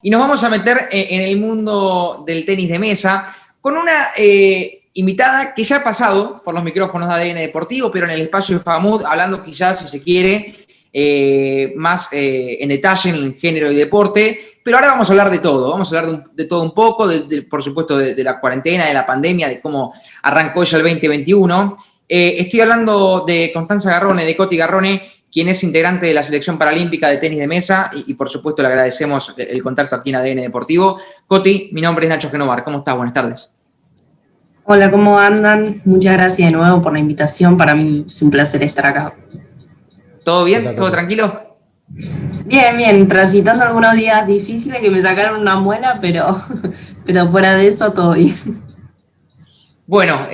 Y nos vamos a meter en el mundo del tenis de mesa con una invitada que ya ha pasado por los micrófonos de ADN Deportivo, pero en el espacio de FAMUD, hablando quizás, si se quiere, más en detalle en el género y deporte. Pero ahora vamos a hablar de todo, vamos a hablar de todo un poco, por supuesto de la cuarentena, de la pandemia, de cómo arrancó ella el 2021. Estoy hablando de Constanza Garrone, de Coti Garrone, quien es integrante de la Selección Paralímpica de Tenis de Mesa, y por supuesto le agradecemos el contacto aquí en ADN Deportivo. Coti, mi nombre es Nacho Genovar, ¿cómo estás? Buenas tardes. Hola, ¿cómo andan? Muchas gracias de nuevo por la invitación, para mí es un placer estar acá. ¿Todo bien? ¿Todo tranquilo? Bien, transitando algunos días difíciles que me sacaron una muela, pero fuera de eso todo bien. Bueno,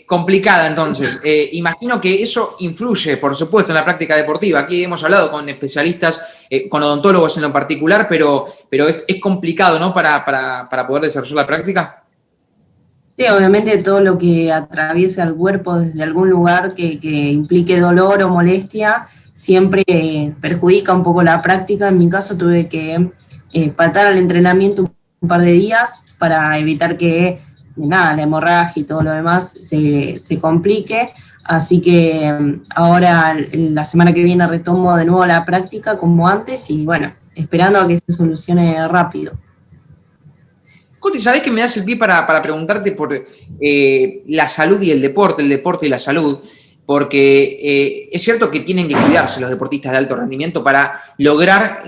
complicada entonces. Imagino que eso influye, por supuesto, en la práctica deportiva. Aquí hemos hablado con especialistas, con odontólogos en lo particular, pero es complicado, ¿no? Para poder desarrollar la práctica. Sí, obviamente todo lo que atraviesa el cuerpo desde algún lugar que implique dolor o molestia siempre perjudica un poco la práctica. En mi caso tuve que faltar al entrenamiento un par de días para evitar que la hemorragia y todo lo demás se complique. Así que ahora la semana que viene retomo de nuevo la práctica como antes y bueno, esperando a que se solucione rápido. Coti, ¿sabés que me das el pie para preguntarte por la salud y el deporte y la salud? Porque es cierto que tienen que cuidarse los deportistas de alto rendimiento para lograr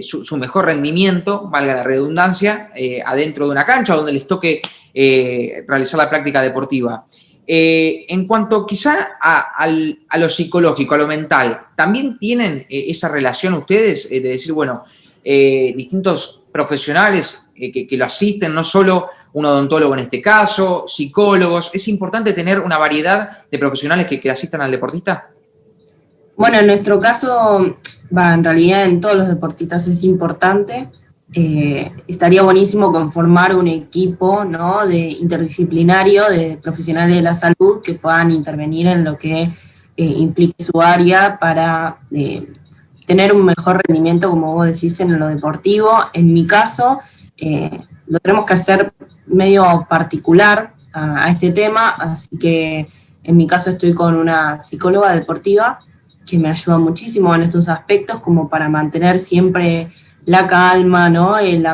su mejor rendimiento, valga la redundancia, adentro de una cancha donde les toque realizar la práctica deportiva. En cuanto quizá a lo psicológico, a lo mental, ¿también tienen esa relación ustedes de decir, bueno, distintos profesionales que lo asisten, no solo un odontólogo en este caso, psicólogos? ¿Es importante tener una variedad de profesionales que asistan al deportista? Bueno, en nuestro caso, en realidad en todos los deportistas es importante. Estaría buenísimo conformar un equipo, ¿no?, de interdisciplinario de profesionales de la salud que puedan intervenir en lo que implique su área para tener un mejor rendimiento, como vos decís, en lo deportivo. En mi caso, lo tenemos que hacer medio particular a este tema, así que en mi caso estoy con una psicóloga deportiva que me ayuda muchísimo en estos aspectos, como para mantener siempre la calma, ¿no?, el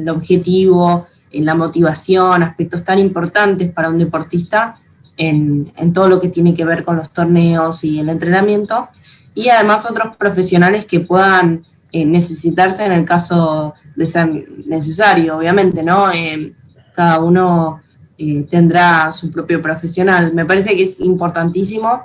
objetivo, la motivación, aspectos tan importantes para un deportista en todo lo que tiene que ver con los torneos y el entrenamiento. Y además otros profesionales que puedan necesitarse en el caso de ser necesario, obviamente, ¿no? Cada uno tendrá su propio profesional. Me parece que es importantísimo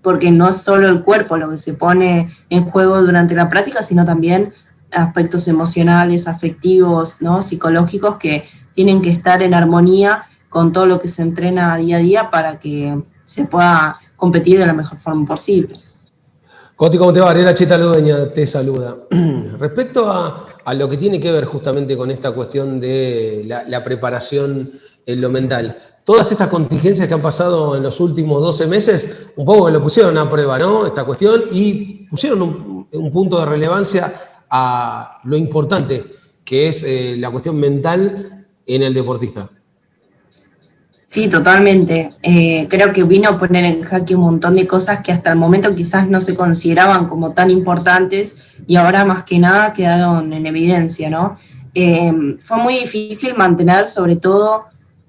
porque no es solo el cuerpo lo que se pone en juego durante la práctica, sino también aspectos emocionales, afectivos, ¿no?, psicológicos, que tienen que estar en armonía con todo lo que se entrena día a día para que se pueda competir de la mejor forma posible. Coti, ¿cómo te va? Ariela Cheta Ludeña te saluda. Respecto a lo que tiene que ver justamente con esta cuestión de la preparación en lo mental, todas estas contingencias que han pasado en los últimos 12 meses, un poco que lo pusieron a prueba, ¿no?, esta cuestión, y pusieron un punto de relevancia a lo importante que es la cuestión mental en el deportista. Sí, totalmente. Creo que vino a poner en jaque un montón de cosas que hasta el momento quizás no se consideraban como tan importantes y ahora más que nada quedaron en evidencia, ¿no? Fue muy difícil mantener sobre todo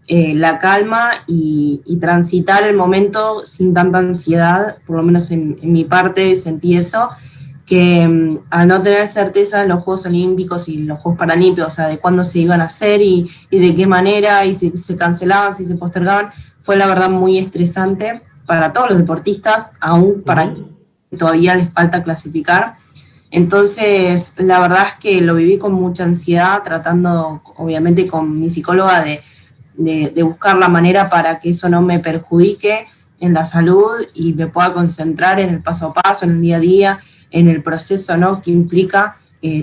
la calma y transitar el momento sin tanta ansiedad, por lo menos en mi parte sentí eso, que al no tener certeza en los Juegos Olímpicos y los Juegos Paralímpicos, o sea, de cuándo se iban a hacer y de qué manera, y si se cancelaban, si se postergaban, fue la verdad muy estresante para todos los deportistas, aún para que todavía les falta clasificar. Entonces, la verdad es que lo viví con mucha ansiedad, tratando, obviamente, con mi psicóloga de buscar la manera para que eso no me perjudique en la salud y me pueda concentrar en el paso a paso, en el día a día, en el proceso, ¿no?, que implica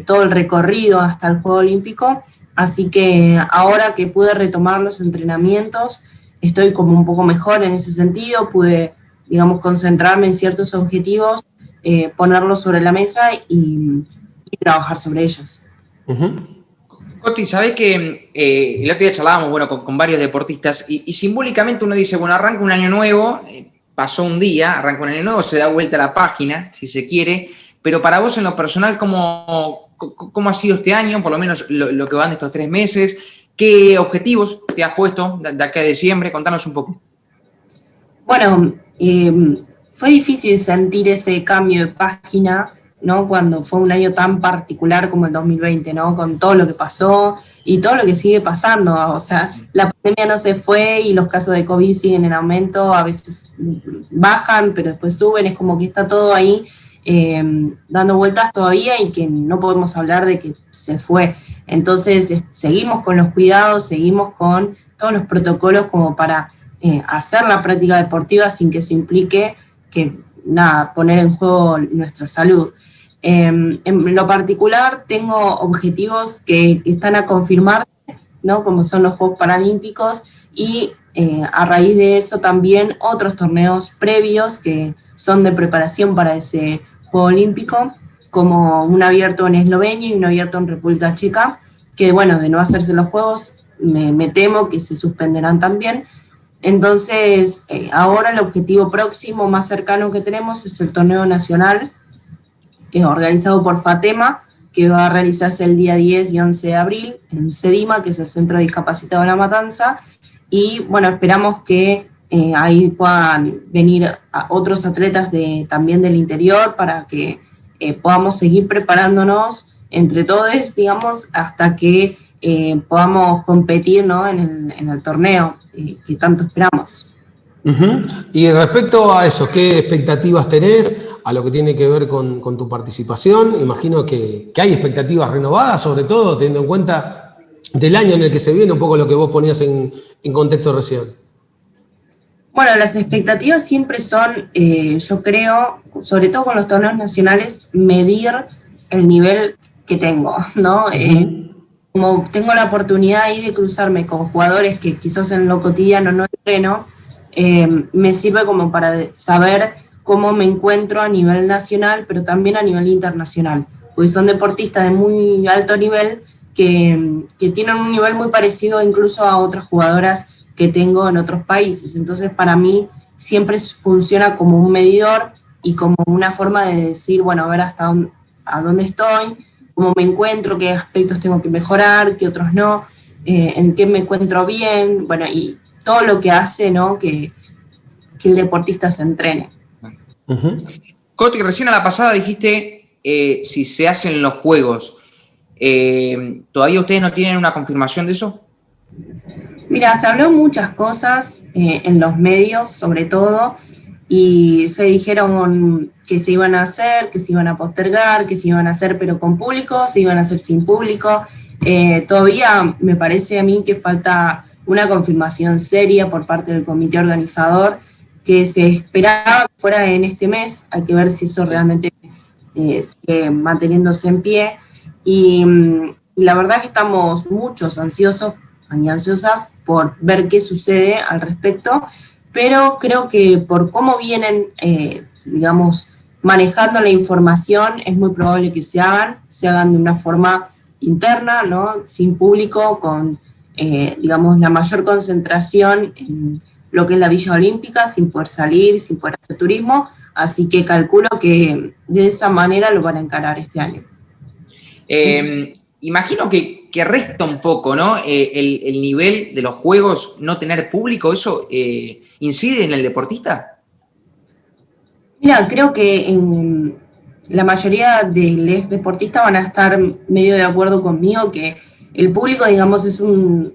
todo el recorrido hasta el Juego Olímpico. Así que ahora que pude retomar los entrenamientos, estoy como un poco mejor en ese sentido, pude, digamos, concentrarme en ciertos objetivos, ponerlos sobre la mesa y trabajar sobre ellos. Coti, sabés que el otro día charlábamos, bueno, con varios deportistas y simbólicamente uno dice, bueno, arranca un año nuevo, pasó un día, arranca un año nuevo, se da vuelta a la página, si se quiere, pero para vos en lo personal, ¿cómo ha sido este año, por lo menos lo que van de estos 3 meses? ¿Qué objetivos te has puesto de acá a diciembre? Contanos un poco. Bueno, fue difícil sentir ese cambio de página, ¿no? Cuando fue un año tan particular como el 2020, ¿no? Con todo lo que pasó y todo lo que sigue pasando. O sea, la pandemia no se fue y los casos de COVID siguen en aumento, a veces bajan, pero después suben, es como que está todo ahí dando vueltas todavía y que no podemos hablar de que se fue. Entonces, seguimos con los cuidados, seguimos con todos los protocolos como para hacer la práctica deportiva sin que eso implique que, nada, poner en juego nuestra salud. En lo particular, tengo objetivos que están a confirmar, ¿no? Como son los Juegos Paralímpicos y a raíz de eso también otros torneos previos que son de preparación para ese Juego Olímpico, como un abierto en Eslovenia y un abierto en República Checa, que bueno, de no hacerse los Juegos, me temo que se suspenderán también. Entonces, ahora el objetivo próximo más cercano que tenemos es el torneo nacional, que es organizado por FATEMA, que va a realizarse el día 10 y 11 de abril en CEDIMA, que es el Centro de Discapacitados de La Matanza, y bueno, esperamos que ahí puedan venir a otros atletas también del interior para que podamos seguir preparándonos entre todos, digamos, hasta que podamos competir, ¿no? en el torneo que tanto esperamos. Uh-huh. Y respecto a eso, ¿qué expectativas tenés a lo que tiene que ver con tu participación? Imagino que hay expectativas renovadas, sobre todo teniendo en cuenta del año en el que se viene, un poco lo que vos ponías en contexto recién. Bueno, las expectativas siempre son, yo creo, sobre todo con los torneos nacionales, medir el nivel que tengo, ¿no? Como tengo la oportunidad ahí de cruzarme con jugadores que quizás en lo cotidiano no entreno, me sirve como para saber cómo me encuentro a nivel nacional, pero también a nivel internacional, porque son deportistas de muy alto nivel que tienen un nivel muy parecido incluso a otras jugadoras que tengo en otros países. Entonces, para mí siempre funciona como un medidor y como una forma de decir, bueno, a ver a dónde estoy, cómo me encuentro, qué aspectos tengo que mejorar, qué otros no, en qué me encuentro bien, bueno, y todo lo que hace, ¿no? que el deportista se entrene. Uh-huh. Coti, recién a la pasada dijiste si se hacen los juegos. ¿Todavía ustedes no tienen una confirmación de eso? Mira, se habló muchas cosas en los medios, sobre todo, y se dijeron que se iban a hacer, que se iban a postergar, que se iban a hacer pero con público, se iban a hacer sin público. Todavía me parece a mí que falta una confirmación seria por parte del comité organizador, que se esperaba que fuera en este mes. Hay que ver si eso realmente sigue manteniéndose en pie. Y la verdad es que estamos muchos ansiosos y ansiosas por ver qué sucede al respecto, pero creo que por cómo vienen, digamos, manejando la información, es muy probable que se hagan de una forma interna, ¿no? Sin público, con, digamos, la mayor concentración en lo que es la Villa Olímpica, sin poder salir, sin poder hacer turismo, así que calculo que de esa manera lo van a encarar este año. Imagino que resta un poco, ¿no? El nivel de los juegos, no tener público, ¿eso incide en el deportista? Mira, creo que la mayoría de los deportistas van a estar medio de acuerdo conmigo que el público, digamos, es un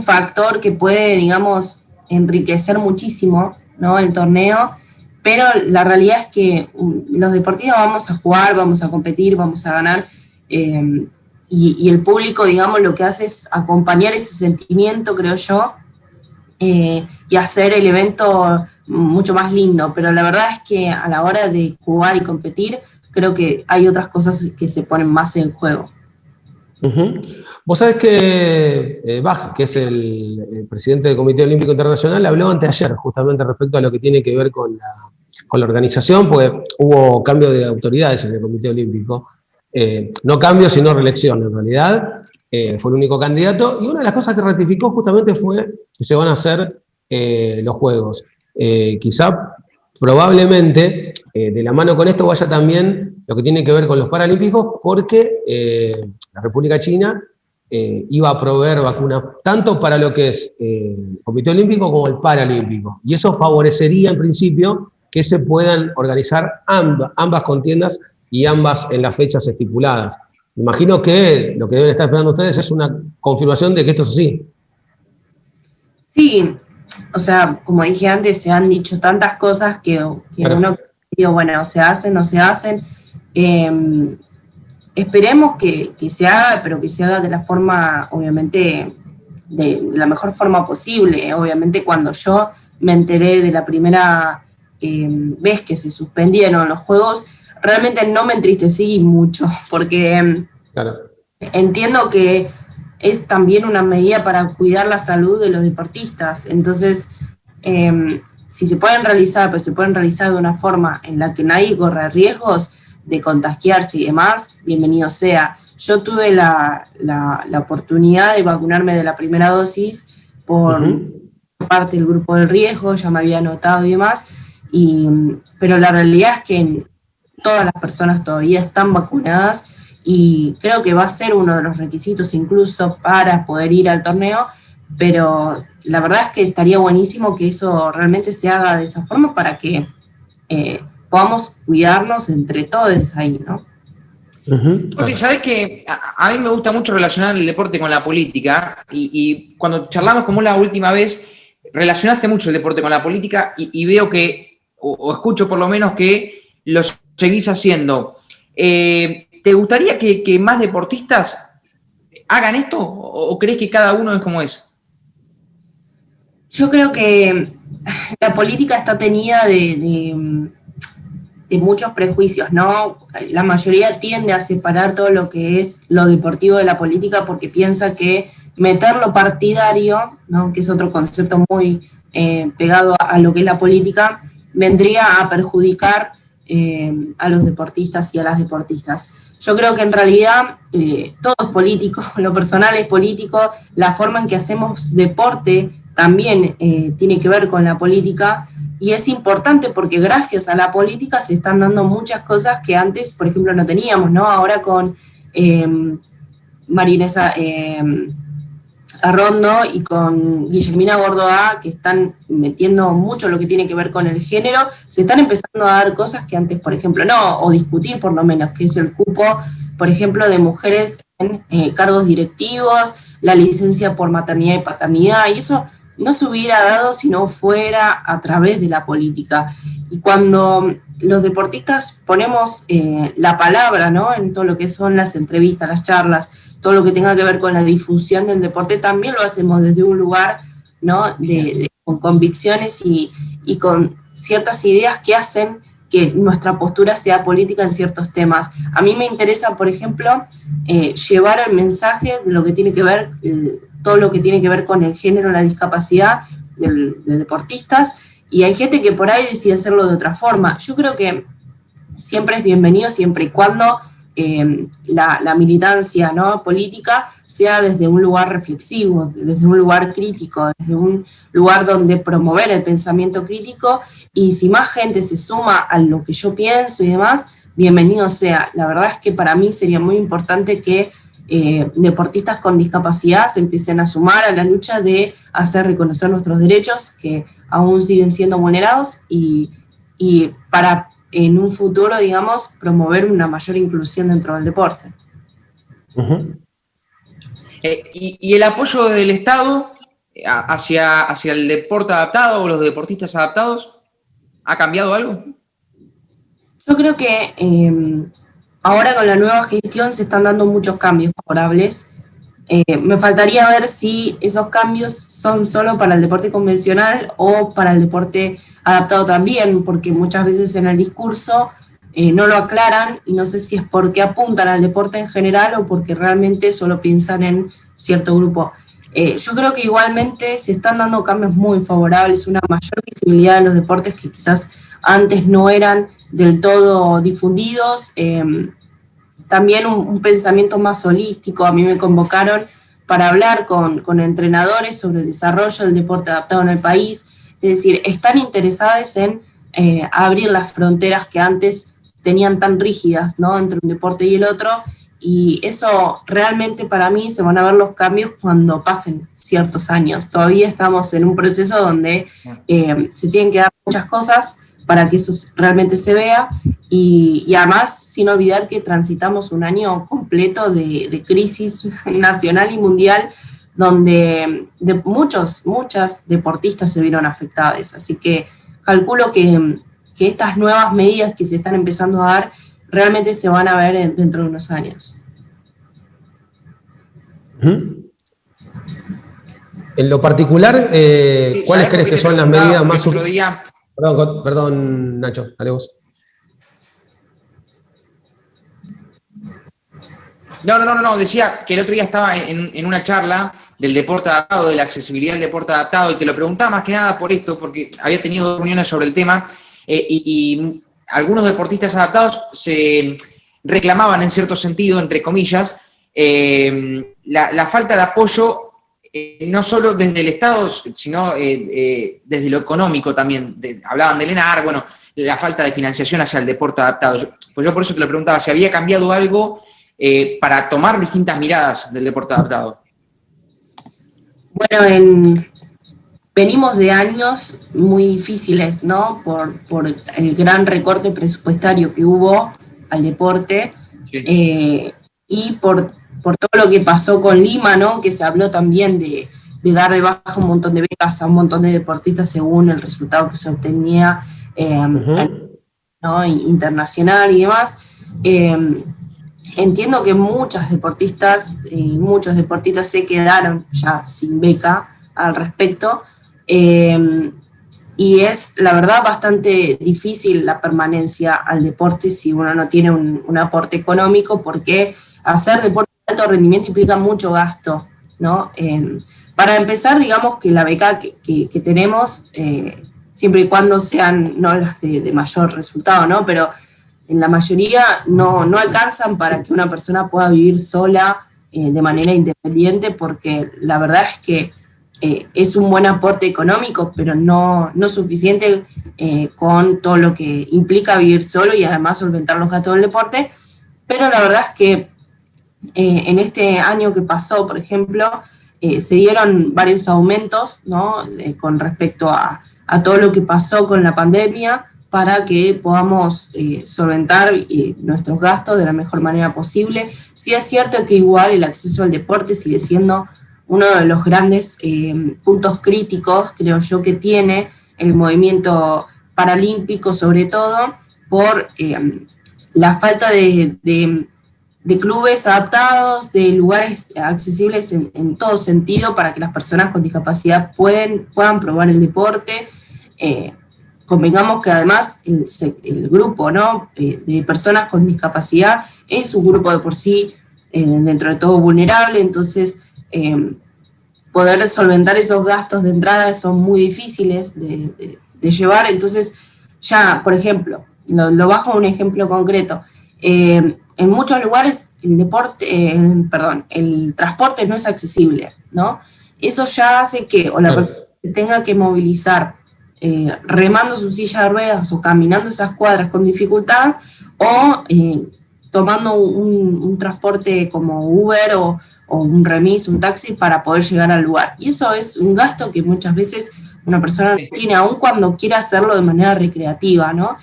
factor que puede, digamos, enriquecer muchísimo, ¿no? El torneo, pero la realidad es que los deportistas vamos a jugar, vamos a competir, vamos a ganar, y el público, digamos, lo que hace es acompañar ese sentimiento, creo yo, y hacer el evento mucho más lindo, pero la verdad es que a la hora de jugar y competir, creo que hay otras cosas que se ponen más en juego. Uh-huh. Vos sabés que Bach, que es el presidente del Comité Olímpico Internacional, habló anteayer justamente respecto a lo que tiene que ver con la organización, porque hubo cambio de autoridades en el Comité Olímpico. No cambio, sino reelección en realidad. fue el único candidato, y una de las cosas que ratificó justamente fue que se van a hacer los Juegos. Quizá, probablemente, de la mano con esto vaya también lo que tiene que ver con los Paralímpicos, porque la República China iba a proveer vacunas tanto para lo que es el Comité Olímpico como el Paralímpico, y eso favorecería en principio que se puedan organizar ambas contiendas y ambas en las fechas estipuladas. Imagino que lo que deben estar esperando ustedes es una confirmación de que esto es así. Sí, o sea, como dije antes, se han dicho tantas cosas que Claro. uno digo, bueno, se hacen, no se hacen. Esperemos que se haga, pero que se haga de la forma, obviamente, de la mejor forma posible. Obviamente, cuando yo me enteré de la primera vez que se suspendieron los Juegos, realmente no me entristecí mucho, porque Claro. entiendo que es también una medida para cuidar la salud de los deportistas. Entonces, si se pueden realizar, pero se pueden realizar de una forma en la que nadie corra riesgos de contagiarse y demás, bienvenido sea. Yo tuve la oportunidad de vacunarme de la primera dosis por parte del grupo del riesgo, ya me había anotado y demás, pero la realidad es que todas las personas todavía están vacunadas, y creo que va a ser uno de los requisitos incluso para poder ir al torneo, pero la verdad es que estaría buenísimo que eso realmente se haga de esa forma para que podamos cuidarnos entre todos ahí, ¿no? Porque sabés que a mí me gusta mucho relacionar el deporte con la política, y cuando charlamos como la última vez, relacionaste mucho el deporte con la política, y veo que, o escucho por lo menos que lo seguís haciendo. ¿Te gustaría que más deportistas hagan esto, o crees que cada uno es como es? Yo creo que la política está teñida de muchos prejuicios, ¿no? La mayoría tiende a separar todo lo que es lo deportivo de la política, porque piensa que meter lo partidario, ¿no?, que es otro concepto muy pegado a lo que es la política, vendría a perjudicar a los deportistas y a las deportistas. Yo creo que en realidad todo es político, lo personal es político, la forma en que hacemos deporte también tiene que ver con la política, y es importante porque gracias a la política se están dando muchas cosas que antes, por ejemplo, no teníamos, ¿no? Ahora con Marinesa Arrondo y con Guillermina Gordoa, que están metiendo mucho lo que tiene que ver con el género, se están empezando a dar cosas que antes, por ejemplo, no, o discutir por lo menos, que es el cupo, por ejemplo, de mujeres en cargos directivos, la licencia por maternidad y paternidad, y eso no se hubiera dado si no fuera a través de la política. Y cuando los deportistas ponemos la palabra, ¿no?, en todo lo que son las entrevistas, las charlas, todo lo que tenga que ver con la difusión del deporte, también lo hacemos desde un lugar, ¿no?, con convicciones y con ciertas ideas que hacen que nuestra postura sea política en ciertos temas. A mí me interesa, por ejemplo, llevar el mensaje de lo que tiene que ver, todo lo que tiene que ver con el género, la discapacidad de deportistas, y hay gente que por ahí decide hacerlo de otra forma. Yo creo que siempre es bienvenido, siempre y cuando la militancia, ¿no?, política sea desde un lugar reflexivo, desde un lugar crítico, desde un lugar donde promover el pensamiento crítico, y si más gente se suma a lo que yo pienso y demás, bienvenido sea. La verdad es que para mí sería muy importante que deportistas con discapacidad se empiecen a sumar a la lucha de hacer reconocer nuestros derechos, que aún siguen siendo vulnerados, y para en un futuro, digamos, promover una mayor inclusión dentro del deporte. ¿Y el apoyo del Estado hacia el deporte adaptado o los deportistas adaptados ha cambiado algo? Yo creo que ahora con la nueva gestión se están dando muchos cambios favorables. Me faltaría ver si esos cambios son solo para el deporte convencional o para el deporte adaptado también, porque muchas veces en el discurso no lo aclaran, y no sé si es porque apuntan al deporte en general o porque realmente solo piensan en cierto grupo. Yo creo que igualmente se están dando cambios muy favorables, una mayor visibilidad en los deportes que quizás antes no eran del todo difundidos. también un pensamiento más holístico. A mí me convocaron para hablar con entrenadores sobre el desarrollo del deporte adaptado en el país. Es decir, están interesados en abrir las fronteras que antes tenían tan rígidas, ¿no?, entre un deporte y el otro, y eso realmente para mí se van a ver los cambios cuando pasen ciertos años. Todavía estamos en un proceso donde se tienen que dar muchas cosas para que eso realmente se vea, y además sin olvidar que transitamos un año completo de crisis nacional y mundial, donde muchas deportistas se vieron afectadas. Así que calculo que estas nuevas medidas que se están empezando a dar realmente se van a ver dentro de unos años. En lo particular, ¿cuáles crees que son las medidas más... Perdón, Nacho, dale vos. No, decía que el otro día estaba en una charla del deporte adaptado, de la accesibilidad del deporte adaptado, y te lo preguntaba más que nada por esto, porque había tenido reuniones sobre el tema, y algunos deportistas adaptados se reclamaban en cierto sentido, entre comillas, la falta de apoyo, no solo desde el Estado, sino desde lo económico también. Hablaban del ENAR, bueno, la falta de financiación hacia el deporte adaptado. Pues yo por eso te lo preguntaba, si había cambiado algo para tomar distintas miradas del deporte adaptado. Bueno, venimos de años muy difíciles, ¿no? Por el gran recorte presupuestario que hubo al deporte, sí. Y por todo lo que pasó con Lima, ¿no? Que se habló también de dar de baja un montón de becas a un montón de deportistas según el resultado que se obtenía ¿no?, internacional y demás. Entiendo que muchos deportistas se quedaron ya sin beca al respecto, y es, la verdad, bastante difícil la permanencia al deporte si uno no tiene un aporte económico, porque hacer deporte de alto rendimiento implica mucho gasto, ¿no? Para empezar, digamos que la beca que tenemos, siempre y cuando sean no las de mayor resultado, ¿no?, pero en la mayoría no alcanzan para que una persona pueda vivir sola de manera independiente, porque la verdad es que es un buen aporte económico, pero no suficiente con todo lo que implica vivir solo y además solventar los gastos del deporte. Pero la verdad es que en este año que pasó, por ejemplo, se dieron varios aumentos, ¿no?, con respecto a todo lo que pasó con la pandemia, para que podamos solventar nuestros gastos de la mejor manera posible. Sí es cierto que igual el acceso al deporte sigue siendo uno de los grandes puntos críticos, creo yo, que tiene el movimiento paralímpico, sobre todo por la falta de clubes adaptados, de lugares accesibles en todo sentido para que las personas con discapacidad puedan probar el deporte. Convengamos que además el grupo, ¿no?, de personas con discapacidad es un grupo de por sí, dentro de todo, vulnerable. Entonces poder solventar esos gastos de entrada son muy difíciles de llevar. Entonces ya, por ejemplo, lo bajo a un ejemplo concreto, en muchos lugares el transporte no es accesible, ¿no? Eso ya hace que la persona tenga que movilizar remando su silla de ruedas o caminando esas cuadras con dificultad, o tomando un transporte como Uber o un remis, un taxi, para poder llegar al lugar. Y eso es un gasto que muchas veces una persona tiene, aun cuando quiera hacerlo de manera recreativa, ¿no?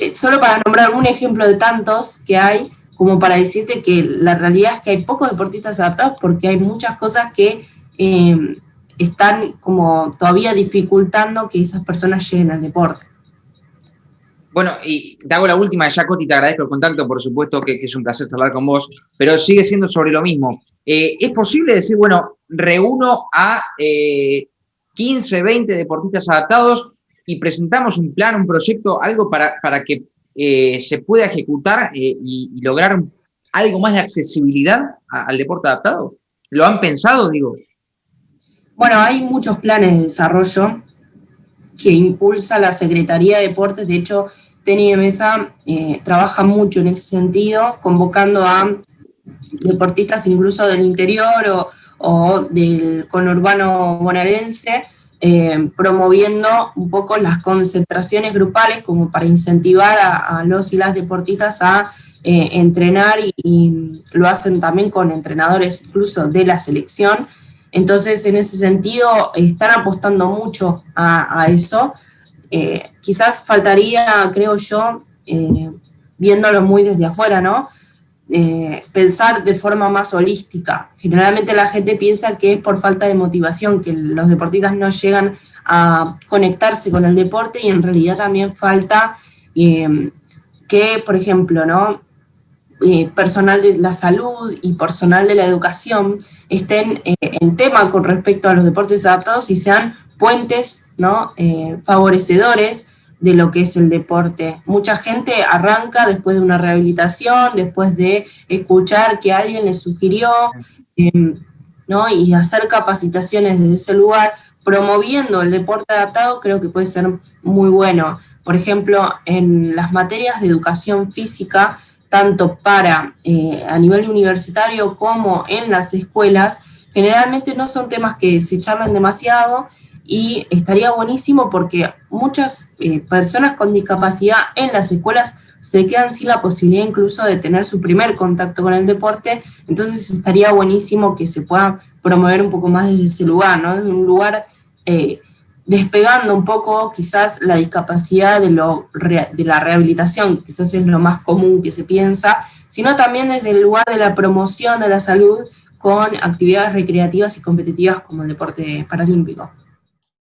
Solo para nombrar un ejemplo de tantos que hay, como para decirte que la realidad es que hay pocos deportistas adaptados, porque hay muchas cosas que están como todavía dificultando que esas personas lleguen al deporte. Bueno, y te hago la última, ya, Coti, te agradezco el contacto, por supuesto que es un placer hablar con vos, pero sigue siendo sobre lo mismo. ¿Es posible decir, bueno, reúno a 15, 20 deportistas adaptados y presentamos un plan, un proyecto, algo para que se pueda ejecutar y lograr algo más de accesibilidad al deporte adaptado? ¿Lo han pensado, digo? Bueno, hay muchos planes de desarrollo que impulsa la Secretaría de Deportes. De hecho, Tenis de Mesa trabaja mucho en ese sentido, convocando a deportistas incluso del interior o del conurbano bonaerense, promoviendo un poco las concentraciones grupales como para incentivar a los y las deportistas a entrenar y lo hacen también con entrenadores incluso de la selección. Entonces, en ese sentido, están apostando mucho a eso. Quizás faltaría, creo yo, viéndolo muy desde afuera, ¿no? Pensar de forma más holística. Generalmente la gente piensa que es por falta de motivación, que los deportistas no llegan a conectarse con el deporte, y en realidad también falta que, por ejemplo, ¿no? Personal de la salud y personal de la educación estén en tema con respecto a los deportes adaptados y sean puentes, ¿no? Favorecedores de lo que es el deporte. Mucha gente arranca después de una rehabilitación, después de escuchar que alguien le sugirió, ¿no? Y hacer capacitaciones desde ese lugar, promoviendo el deporte adaptado, creo que puede ser muy bueno. Por ejemplo, en las materias de educación física, tanto para a nivel universitario como en las escuelas, generalmente no son temas que se charlan demasiado, y estaría buenísimo porque muchas personas con discapacidad en las escuelas se quedan sin la posibilidad incluso de tener su primer contacto con el deporte. Entonces estaría buenísimo que se pueda promover un poco más desde ese lugar, ¿no? En un lugar despegando un poco quizás la discapacidad de la rehabilitación, que quizás es lo más común que se piensa, sino también desde el lugar de la promoción de la salud con actividades recreativas y competitivas como el deporte paralímpico.